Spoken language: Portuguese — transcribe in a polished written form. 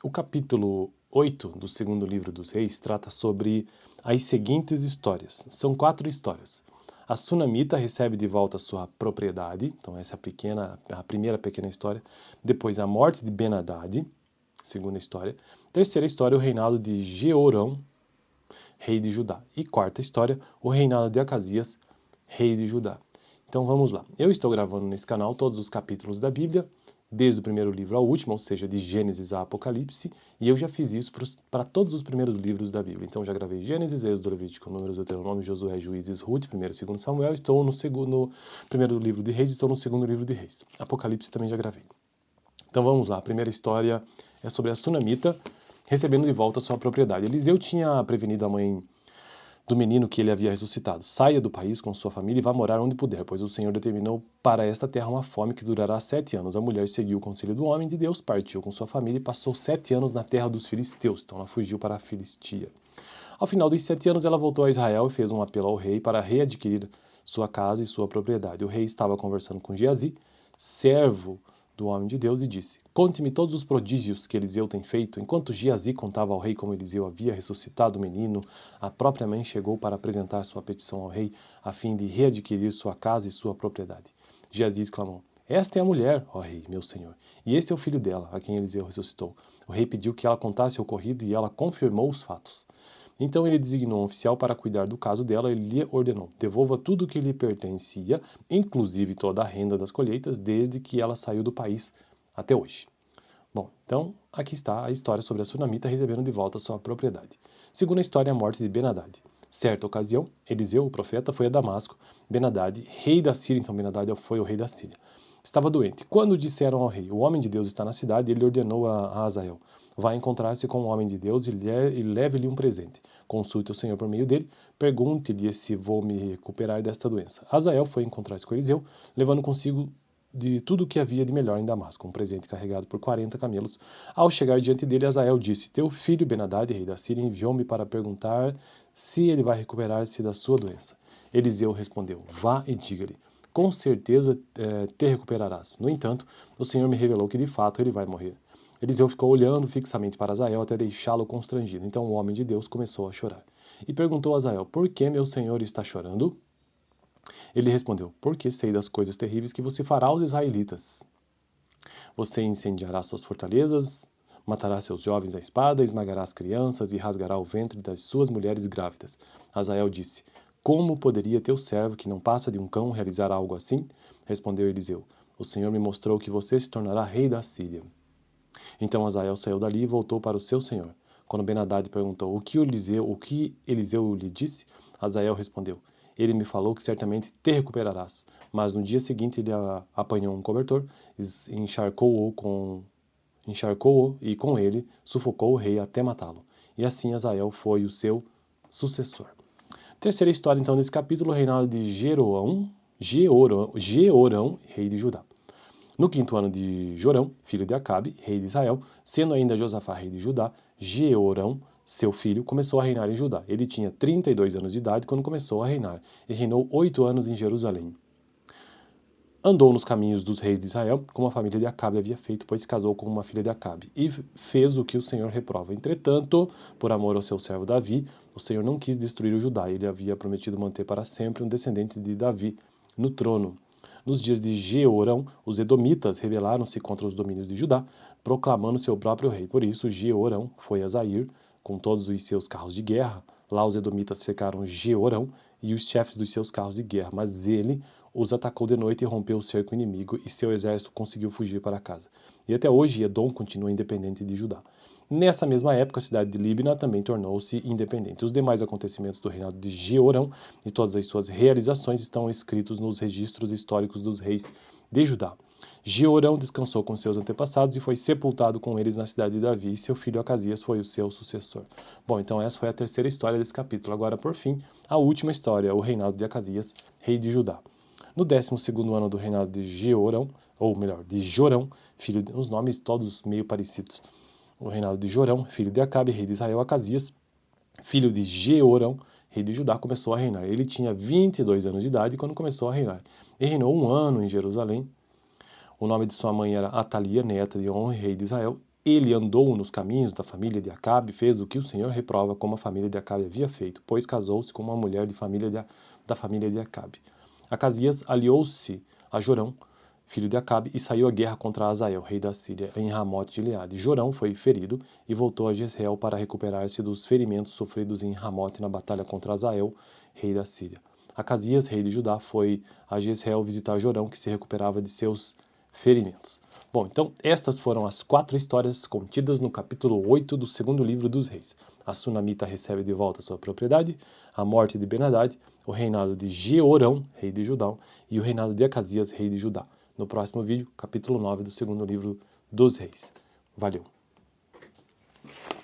O capítulo 8 do segundo livro dos Reis trata sobre as seguintes histórias. São 4 histórias. A Sunamita recebe de volta sua propriedade, então essa é a primeira pequena história. Depois a morte de Ben-Hadad, segunda história. Terceira história, o reinado de Jeorão, rei de Judá. E quarta história, o reinado de Acasias, rei de Judá. Então vamos lá. Eu estou gravando nesse canal todos os capítulos da Bíblia, desde o primeiro livro ao último, ou seja, de Gênesis a Apocalipse, e eu já fiz isso para todos os primeiros livros da Bíblia. Então já gravei Gênesis, Êxodo, Levítico, Números, Deuteronômio, Josué, Juízes, Ruth, 1º e 2º Samuel, estou no primeiro livro de Reis, estou no segundo livro de Reis. Apocalipse também já gravei. Então vamos lá, a primeira história é sobre a Sunamita recebendo de volta sua propriedade. Eliseu tinha prevenido a mãe do menino que ele havia ressuscitado: saia do país com sua família e vá morar onde puder, pois o Senhor determinou para esta terra uma fome que durará 7 anos. A mulher seguiu o conselho do homem de Deus, partiu com sua família e passou 7 anos na terra dos filisteus. Então ela fugiu para a Filistia. Ao final dos 7 anos ela voltou a Israel e fez um apelo ao rei para readquirir sua casa e sua propriedade. O rei estava conversando com Geazi, servo do homem de Deus, e disse: conte-me todos os prodígios que Eliseu tem feito. Enquanto Geazi contava ao rei como Eliseu havia ressuscitado o menino, a própria mãe chegou para apresentar sua petição ao rei, a fim de readquirir sua casa e sua propriedade. Geazi exclamou: esta é a mulher, ó rei, meu senhor, e este é o filho dela, a quem Eliseu ressuscitou. O rei pediu que ela contasse o ocorrido e ela confirmou os fatos. Então ele designou um oficial para cuidar do caso dela e lhe ordenou: devolva tudo o que lhe pertencia, inclusive toda a renda das colheitas, desde que ela saiu do país até hoje. Bom, então aqui está a história sobre a Sunamita recebendo de volta sua propriedade. Segunda história, a morte de Ben-Hadad. Certa ocasião, Eliseu, o profeta, foi a Damasco. Ben-Hadad, rei da Síria, então Ben-Hadad foi o rei da Síria, estava doente. Quando disseram ao rei: o homem de Deus está na cidade, ele ordenou a Hazael: vá encontrar-se com o homem de Deus e leve-lhe um presente. Consulte o Senhor por meio dele, pergunte-lhe se vou me recuperar desta doença. Hazael foi encontrar-se com Eliseu, levando consigo de tudo o que havia de melhor em Damasco, um presente carregado por 40 camelos. Ao chegar diante dele, Hazael disse: teu filho Ben-Hadad, rei da Síria, enviou-me para perguntar se ele vai recuperar-se da sua doença. Eliseu respondeu: vá e diga-lhe: com certeza te recuperarás. No entanto, o Senhor me revelou que de fato ele vai morrer. Eliseu ficou olhando fixamente para Hazael até deixá-lo constrangido. Então o homem de Deus começou a chorar. E perguntou a Hazael: por que meu senhor está chorando? Ele respondeu: porque sei das coisas terríveis que você fará aos israelitas. Você incendiará suas fortalezas, matará seus jovens à espada, esmagará as crianças e rasgará o ventre das suas mulheres grávidas. Hazael disse: como poderia teu servo, que não passa de um cão, realizar algo assim? Respondeu Eliseu: o Senhor me mostrou que você se tornará rei da Síria. Então Hazael saiu dali e voltou para o seu senhor. Quando Ben-Hadad perguntou: o que Eliseu lhe disse? Hazael respondeu: ele me falou que certamente te recuperarás. Mas no dia seguinte ele apanhou um cobertor, encharcou-o e com ele sufocou o rei até matá-lo. E assim Hazael foi o seu sucessor. Terceira história então desse capítulo, o reinado de Jeorão, rei de Judá. No 5º ano de Jorão, filho de Acabe, rei de Israel, sendo ainda Josafá rei de Judá, Jeorão, seu filho, começou a reinar em Judá. Ele tinha 32 anos de idade quando começou a reinar, e reinou 8 anos em Jerusalém. Andou nos caminhos dos reis de Israel, como a família de Acabe havia feito, pois se casou com uma filha de Acabe, e fez o que o Senhor reprova. Entretanto, por amor ao seu servo Davi, o Senhor não quis destruir o Judá. Ele havia prometido manter para sempre um descendente de Davi no trono. Nos dias de Jeorão, os edomitas rebelaram-se contra os domínios de Judá, proclamando seu próprio rei. Por isso, Jeorão foi a Zair, com todos os seus carros de guerra. Lá os edomitas cercaram Jeorão e os chefes dos seus carros de guerra, mas ele os atacou de noite e rompeu o cerco inimigo, e seu exército conseguiu fugir para casa. E até hoje Edom continua independente de Judá. Nessa mesma época, a cidade de Líbina também tornou-se independente. Os demais acontecimentos do reinado de Jeorão e todas as suas realizações estão escritos nos registros históricos dos reis de Judá. Jeorão descansou com seus antepassados e foi sepultado com eles na cidade de Davi, e seu filho Acasias foi o seu sucessor. Bom, então essa foi a terceira história desse capítulo. Agora, por fim, a última história, o reinado de Acasias, rei de Judá. No 12º ano do reinado de Jeorão, ou melhor, de Jorão, os nomes todos meio parecidos. O reinado de Jorão, filho de Acabe, rei de Israel, Acasias, filho de Jeorão, rei de Judá, começou a reinar. Ele tinha 22 anos de idade quando começou a reinar. E reinou 1 ano em Jerusalém. O nome de sua mãe era Atalia, neta de On, rei de Israel. ele andou nos caminhos da família de Acabe, fez o que o Senhor reprova como a família de Acabe havia feito, pois casou-se com uma mulher da família de Acabe. Acasias aliou-se a Jorão, filho de Acabe, e saiu à guerra contra Azael, rei da Síria, em Ramote de Gileade. Jorão foi ferido e voltou a Jezreel para recuperar-se dos ferimentos sofridos em Ramote na batalha contra Azael, rei da Síria. Acasias, rei de Judá, foi a Jezreel visitar Jorão, que se recuperava de seus ferimentos. Bom, então estas foram as 4 histórias contidas no capítulo 8 do segundo livro dos reis. A Sunamita recebe de volta sua propriedade, a morte de Ben-Hadad, o reinado de Jeorão, rei de Judá, e o reinado de Acasias, rei de Judá. No próximo vídeo, capítulo 9 do segundo livro dos reis. Valeu!